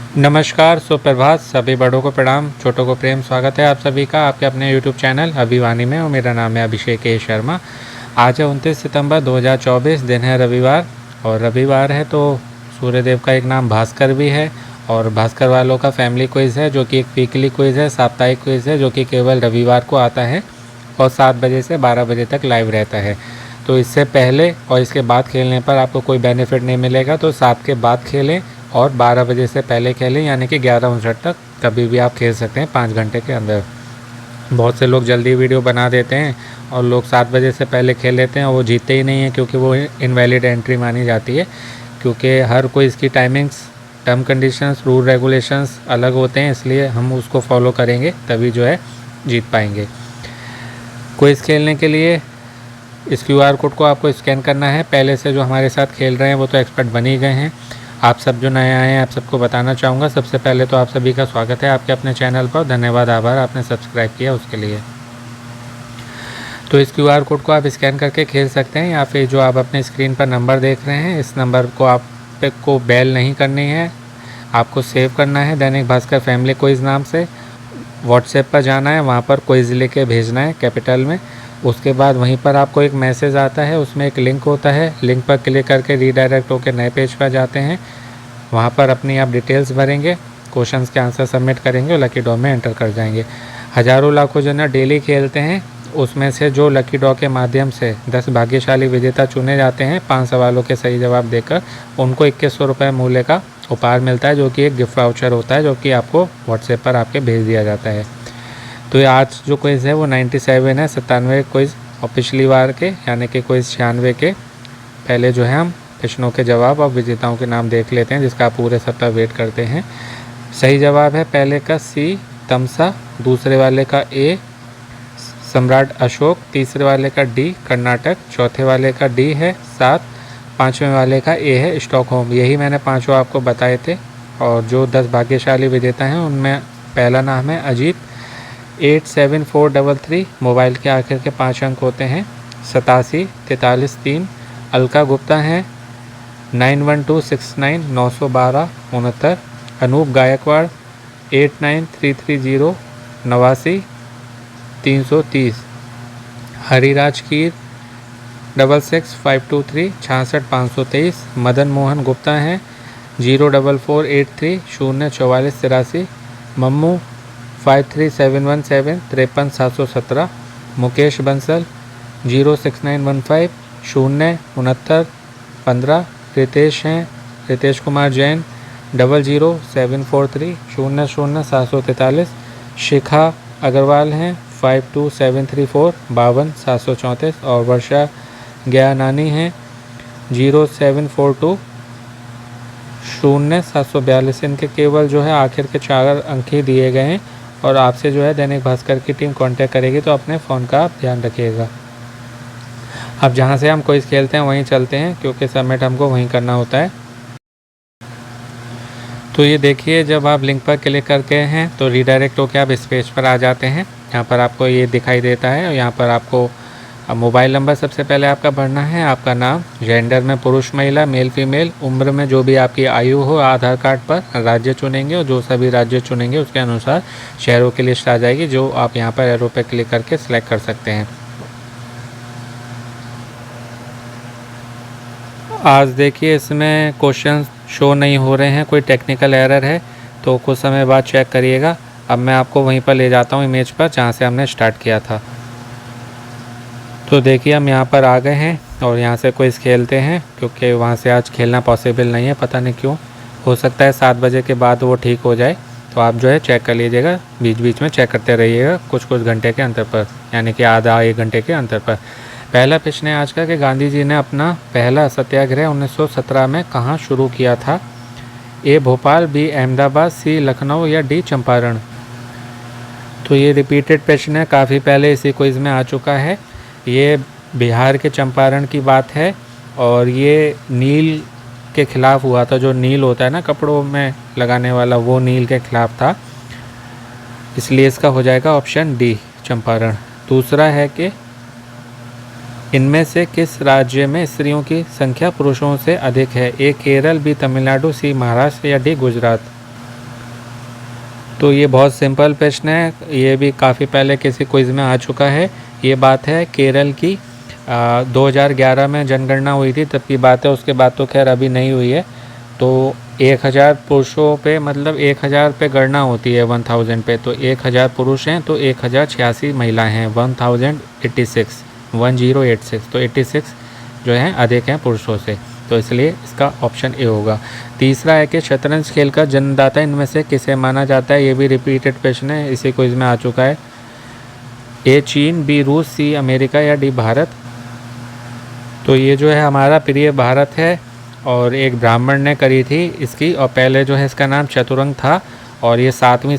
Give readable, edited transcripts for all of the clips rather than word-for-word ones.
नमस्कार, सुप्रभात। सभी बड़ों को प्रणाम, छोटों को प्रेम। स्वागत है आप सभी का आपके अपने यूट्यूब चैनल अभिवानी में और मेरा नाम है अभिषेक ए शर्मा। आज है 29 सितंबर 2024, दिन है रविवार और रविवार है तो सूर्यदेव का एक नाम भास्कर भी है और भास्कर वालों का फैमिली क्विज़ है जो कि एक वीकली क्विज़ है, साप्ताहिक क्विज़ है जो कि केवल रविवार को आता है और 7 बजे से 12 बजे तक लाइव रहता है। तो इससे पहले और इसके बाद खेलने पर आपको कोई बेनिफिट नहीं मिलेगा, तो 7 के बाद खेलें और 12 बजे से पहले खेलें, यानी कि 11:59 तक कभी भी आप खेल सकते हैं 5 घंटे के अंदर। बहुत से लोग जल्दी वीडियो बना देते हैं और लोग 7 बजे से पहले खेल लेते हैं और वो जीतते ही नहीं हैं क्योंकि वो इनवैलिड एंट्री मानी जाती है, क्योंकि हर कोई इसकी timings, term conditions, rule regulations अलग होते हैं, इसलिए हम उसको फॉलो करेंगे तभी जो है जीत पाएंगे। क्विज़ खेलने के लिए इस QR कोड को आपको स्कैन करना है। पहले से जो हमारे साथ खेल रहे हैं वो तो एक्सपर्ट बन ही गए हैं। आप सब जो नए आए हैं आप सबको बताना चाहूँगा, सबसे पहले तो आप सभी का स्वागत है आपके अपने चैनल पर। धन्यवाद, आभार आपने सब्सक्राइब किया उसके लिए। तो इस QR कोड को आप स्कैन करके खेल सकते हैं या फिर जो आप अपने स्क्रीन पर नंबर देख रहे हैं इस नंबर को आपको बेल नहीं करनी है, आपको सेव करना है दैनिक भास्कर फैमिली क्विज़ नाम से। व्हाट्सएप पर जाना है, वहाँ पर क्विज़ लिख के भेजना है कैपिटल में। उसके बाद वहीं पर आपको एक मैसेज आता है, उसमें एक लिंक होता है, लिंक पर क्लिक करके रीडायरेक्ट होकर नए पेज पर जाते हैं। वहाँ पर अपनी आप डिटेल्स भरेंगे, क्वेश्चंस के आंसर सबमिट करेंगे और लकी ड्रॉ में एंटर कर जाएंगे। हज़ारों लाखों जन डेली खेलते हैं, उसमें से जो लकी ड्रॉ के माध्यम से 10 भाग्यशाली विजेता चुने जाते हैं 5 सवालों के सही जवाब देकर, उनको 2100 रुपये मूल्य का उपहार मिलता है जो कि एक गिफ्ट वाउचर होता है जो कि आपको व्हाट्सएप पर आपके भेज दिया जाता है। तो ये आज जो क्विज़ है वो 97 है, 97 क्विज़ और पिछली बार के यानी कि क्विज़ 96 के पहले जो है हम प्रश्नों के जवाब और विजेताओं के नाम देख लेते हैं जिसका आप पूरे सप्ताह वेट करते हैं। सही जवाब है पहले का सी तमसा, दूसरे वाले का ए सम्राट अशोक, तीसरे वाले का डी कर्नाटक, चौथे वाले का डी है 7, पाँचवें वाले का ए है स्टॉकहोम। यही मैंने पाँचों आपको बताए थे और जो 10 भाग्यशाली विजेता हैं उनमें पहला नाम है अजीत, 87433। मोबाइल के आखिर के 5 अंक होते हैं 87 43 3। अलका गुप्ता हैं 91269 912 69। अनूप गायकवाड़ 89330 89 330। हरिराज कीर 66523 66 523। मदन मोहन गुप्ता हैं 04483 044 83। मम्मू 53717 53 717। मुकेश बंसल 06915 069 15। रितेश हैं रितेश कुमार जैन 00743 00 743। शिखा अग्रवाल हैं 52734 52 734। और वर्षा ज्ञानानी हैं 0742 0742। इनके केवल जो है आखिर के 4 अंक ही दिए गए हैं और आपसे जो है दैनिक भास्कर की टीम कांटेक्ट करेगी, तो अपने फ़ोन का आप ध्यान रखिएगा। अब जहाँ से हम क्विज़ खेलते हैं वहीं चलते हैं क्योंकि सबमिट हमको वहीं करना होता है। तो ये देखिए, जब आप लिंक पर क्लिक करके हैं तो रीडायरेक्ट होकर आप इस पेज पर आ जाते हैं। यहाँ पर आपको ये दिखाई देता है और यहाँ पर आपको मोबाइल नंबर सबसे पहले आपका भरना है, आपका नाम, जेंडर में पुरुष महिला, मेल फीमेल, उम्र में जो भी आपकी आयु हो आधार कार्ड पर, राज्य चुनेंगे और जो सभी राज्य चुनेंगे उसके अनुसार शहरों की लिस्ट आ जाएगी जो आप यहाँ पर एरो पे क्लिक करके सिलेक्ट कर सकते हैं। आज देखिए इसमें क्वेश्चन शो नहीं हो रहे हैं, कोई टेक्निकल एरर है तो कुछ समय बाद चेक करिएगा। अब मैं आपको वहीं पर ले जाता हूँ इमेज पर जहाँ से हमने स्टार्ट किया था। तो देखिए हम यहाँ पर आ गए हैं और यहाँ से क्विज़ खेलते हैं क्योंकि वहाँ से आज खेलना पॉसिबल नहीं है, पता नहीं क्यों। हो सकता है 7 बजे के बाद वो ठीक हो जाए, तो आप जो है चेक कर लीजिएगा, बीच बीच में चेक करते रहिएगा कुछ घंटे के अंतर पर, यानी कि आधा 1 घंटे के अंतर पर। पहला प्रश्न है आज का कि गांधी जी ने अपना पहला सत्याग्रह 1917 में कहाँ शुरू किया था? ए भोपाल, बी अहमदाबाद, सी लखनऊ या डी चंपारण। तो ये रिपीटेड प्रश्न है, काफ़ी पहले इसी क्विज़ में आ चुका है। ये बिहार के चंपारण की बात है और ये नील के ख़िलाफ़ हुआ था। जो नील होता है ना कपड़ों में लगाने वाला, वो नील के ख़िलाफ़ था, इसलिए इसका हो जाएगा ऑप्शन डी चंपारण। दूसरा है कि इनमें से किस राज्य में स्त्रियों की संख्या पुरुषों से अधिक है? ए केरल, बी तमिलनाडु, सी महाराष्ट्र या डी गुजरात। तो ये बहुत सिंपल प्रश्न है, ये भी काफ़ी पहले किसी क्विज़ में आ चुका है। ये बात है केरल की 2011 में जनगणना हुई थी, तब की बात है, उसके बाद तो खैर अभी नहीं हुई है। तो 1000 पुरुषों पे, मतलब 1000 पे गणना होती है 1000 पे, तो 1000 पुरुष हैं तो 1086 महिलाएं हैं, 1086 1086, तो 86 जो है अधिक हैं पुरुषों से, तो इसलिए इसका ऑप्शन ए होगा। तीसरा है कि शतरंज खेल का जन्मदाता इनमें से किसे माना जाता है। ये भी रिपीटेड प्रश्न है, इसी क्विज में आ चुका है। ए चीन, बी रूस, सी अमेरिका या डी भारत। तो ये जो है हमारा प्रिय भारत है, और एक ब्राह्मण ने करी थी इसकी, और पहले जो है इसका नाम चतुरंग था, और ये 7वीं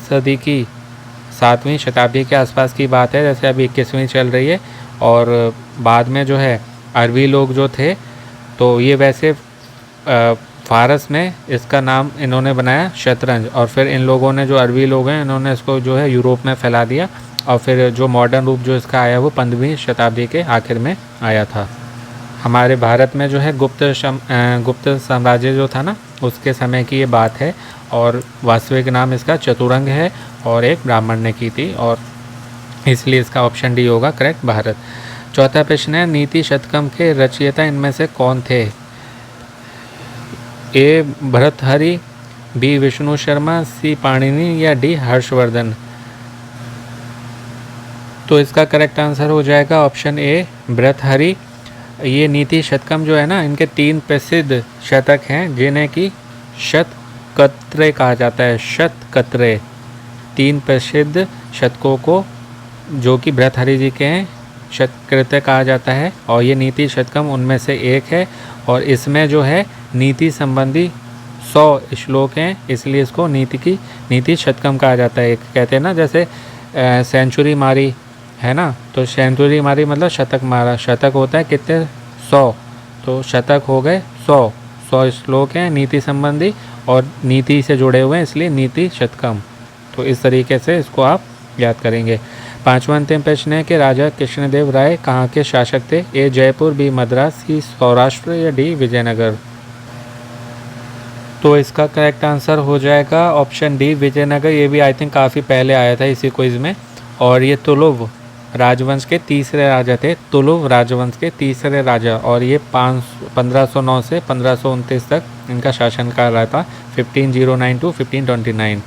शताब्दी के आसपास की बात है, जैसे अभी 21वीं चल रही है। और बाद में जो है अरबी लोग जो थे, तो ये वैसे फारस में इसका नाम इन्होंने बनाया शतरंज, और फिर इन लोगों ने, जो अरबी लोग हैं, इन्होंने इसको जो है यूरोप में फैला दिया, और फिर जो मॉडर्न रूप जो इसका आया वो 15वीं शताब्दी के आखिर में आया था। हमारे भारत में जो है गुप्त साम्राज्य जो था ना, उसके समय की ये बात है, और वास्तविक नाम इसका चतुरंग है, और एक ब्राह्मण ने की थी, और इसलिए इसका ऑप्शन डी होगा करेक्ट, भारत। चौथा प्रश्न है, नीति शतकम के रचयिता इनमें से कौन थे। ए भर्तृहरि, बी विष्णु शर्मा, सी पाणिनि या डी हर्षवर्धन। तो इसका करेक्ट आंसर हो जाएगा ऑप्शन ए भर्तृहरि। ये नीति शतकम जो है ना, इनके 3 प्रसिद्ध शतक हैं, जिन्हें कि शतकत्रे कहा जाता है। शतकत्रे 3 प्रसिद्ध शतकों को, जो कि भर्तृहरि जी के हैं, शतकृत्य कहा जाता है, और ये नीति शतकम उनमें से एक है। और इसमें जो है नीति संबंधी 100 श्लोक हैं, इसलिए इसको नीति शतकम कहा जाता है। कहते हैं ना, जैसे सेंचुरी मारी है ना, तो सेंचुरी मारी मतलब शतक मारा। शतक होता है कितने, 100, तो शतक हो गए 100 श्लोक हैं नीति संबंधी, और नीति से जुड़े हुए हैं, इसलिए नीति शतकम। तो इस तरीके से इसको आप याद करेंगे। 5वां अंतिम प्रश्न है कि राजा कृष्णदेव राय कहाँ के शासक थे। ए जयपुर, बी मद्रास, सी सौराष्ट्र या डी विजयनगर। तो इसका करेक्ट आंसर हो जाएगा ऑप्शन डी विजयनगर। ये भी आई थिंक काफ़ी पहले आया था इसी क्विज में, और ये तुलुव राजवंश के तीसरे राजा थे। तुलुव राजवंश के तीसरे राजा, और ये 1509 से 1529 तक इनका शासनकाल रहा था, 1509 to 1529।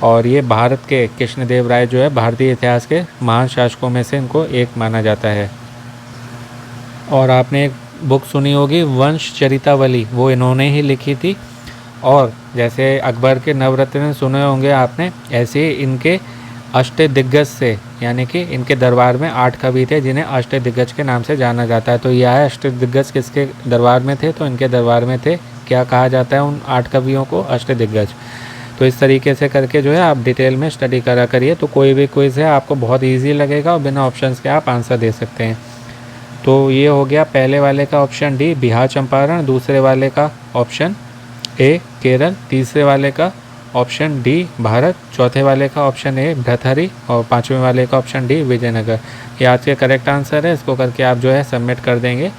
और ये भारत के कृष्णदेव राय जो है भारतीय इतिहास के महान शासकों में से इनको एक माना जाता है। और आपने एक बुक सुनी होगी वंशचरितावली, वो इन्होंने ही लिखी थी। और जैसे अकबर के नवरत्न सुने होंगे आपने, ऐसे इनके अष्टदिग्गज से, यानी कि इनके दरबार में 8 कवि थे जिन्हें अष्टदिग्गज के नाम से जाना जाता है। तो यह है अष्टदिग्गज किसके दरबार में थे, तो इनके दरबार में थे। क्या कहा जाता है उन 8 कवियों को, अष्टदिग्गज। तो इस तरीके से करके जो है आप डिटेल में स्टडी करा करिए, तो कोई भी क्विज़ है आपको बहुत ईजी लगेगा, और बिना ऑप्शंस के आप आंसर दे सकते हैं। तो ये हो गया पहले वाले का ऑप्शन डी बिहार चंपारण, दूसरे वाले का ऑप्शन ए केरल, तीसरे वाले का ऑप्शन डी भारत, चौथे वाले का ऑप्शन ए भर्तृहरि, और 5वें वाले का ऑप्शन डी विजयनगर। ये आज के करेक्ट आंसर है। इसको करके आप जो है सबमिट कर देंगे,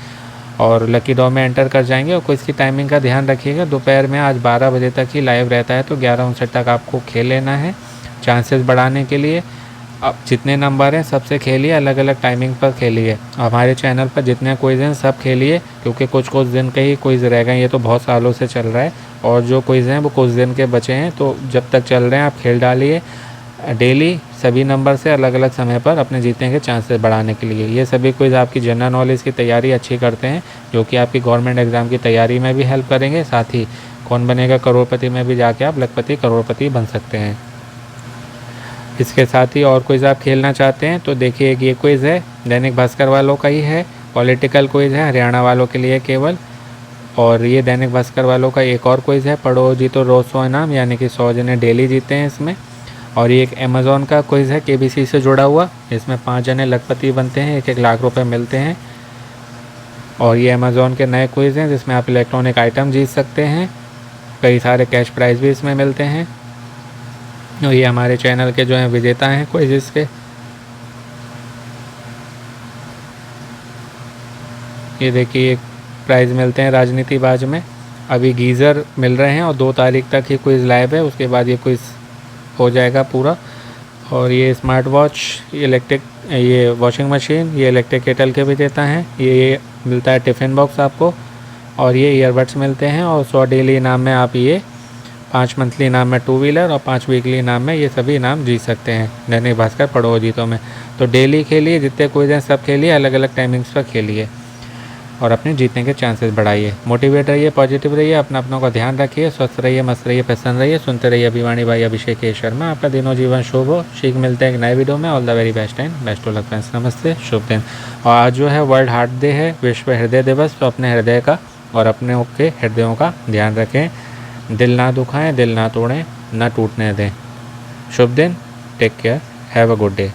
और लकी ड्रॉ में एंटर कर जाएंगे। और कोई इसकी टाइमिंग का ध्यान रखिएगा, दोपहर में आज 12 बजे तक ही लाइव रहता है, तो 11:59 तक आपको खेल लेना है। चांसेस बढ़ाने के लिए अब जितने नंबर हैं सबसे खेलिए, अलग अलग टाइमिंग पर खेलिए। हमारे चैनल पर जितने क्विज़ हैं सब खेलिए, क्योंकि कुछ दिन के ही क्विज़ रह गए, ये तो बहुत सालों से चल रहा है, और जो क्विज़ हैं वो कुछ दिन के बचे हैं। तो जब तक चल रहे हैं आप खेल डालिए, डेली सभी नंबर से अलग अलग समय पर अपने जीतने के चांसेस बढ़ाने के लिए। ये सभी क्विज़ आपकी जनरल नॉलेज की तैयारी अच्छी करते हैं, जो कि आपकी गवर्नमेंट एग्ज़ाम की तैयारी में भी हेल्प करेंगे। साथ ही कौन बनेगा करोड़पति में भी जाके आप लखपति करोड़पति बन सकते हैं। इसके साथ ही और क्विज़ आप खेलना चाहते हैं तो देखिए, ये क्विज़ है दैनिक भास्कर वालों का ही है, पॉलिटिकल क्विज़ है हरियाणा वालों के लिए केवल। और ये दैनिक भास्कर वालों का एक और क्विज़ है, पढ़ो जीतो रोज़ 100 इनाम, यानी कि 100 जने डेली जीते हैं इसमें। और ये एक अमेज़ॉन का क्विज़ है KBC से जुड़ा हुआ, इसमें 5 जने लखपति बनते हैं, 1-1 लाख रुपए मिलते हैं। और ये अमेज़ॉन के नए क्विज़ हैं जिसमें आप इलेक्ट्रॉनिक आइटम जीत सकते हैं, कई सारे कैश प्राइज़ भी इसमें मिलते हैं। और ये हमारे चैनल के जो हैं विजेता हैं क्विज़ के। ये देखिए एक प्राइज़ मिलते हैं राजनीति बाज में, अभी गीज़र मिल रहे हैं, और 2 तारीख तक ही क्विज़ लाइव है, उसके बाद ये क्विज़ हो जाएगा पूरा। और ये स्मार्ट वॉच, इलेक्ट्रिक, ये वॉशिंग मशीन, ये इलेक्ट्रिक केटल के भी देता है। ये मिलता है टिफ़िन बॉक्स आपको, और ये ईयरबड्स मिलते हैं। और 100 डेली इनाम में आप ये 5 मंथली इनाम में 2 व्हीलर और 5 वीकली इनाम में ये सभी इनाम जीत सकते हैं दैनिक भास्कर पढ़ो जीतों में। तो डेली खेलिए, जितने क्विज हैं सब खेलिए, अलग अलग टाइमिंग्स पर खेलिए और अपने जीतने के चांसेस बढ़ाइए। मोटिवेट रहिए, पॉजिटिव रहिए, अपना का ध्यान रखिए, स्वस्थ रहिए, मस्त रहिए, प्रसन्न रहिए। सुनते रहिए अभिवाणी भाई अभिषेक के शर्मा। आपका दिनों जीवन शुभ हो। शीघ्र मिलते हैं एक नए वीडियो में। All the very best and best of luck friends. नमस्ते, शुभ दिन। और आज जो है वर्ल्ड हार्ट डे है, विश्व हृदय दिवस। तो अपने हृदय का और अपने के हृदयों का ध्यान रखें। दिल ना दुखाएं, दिल ना तोड़ें, ना टूटने दें। शुभ दिन, take care, have a good day.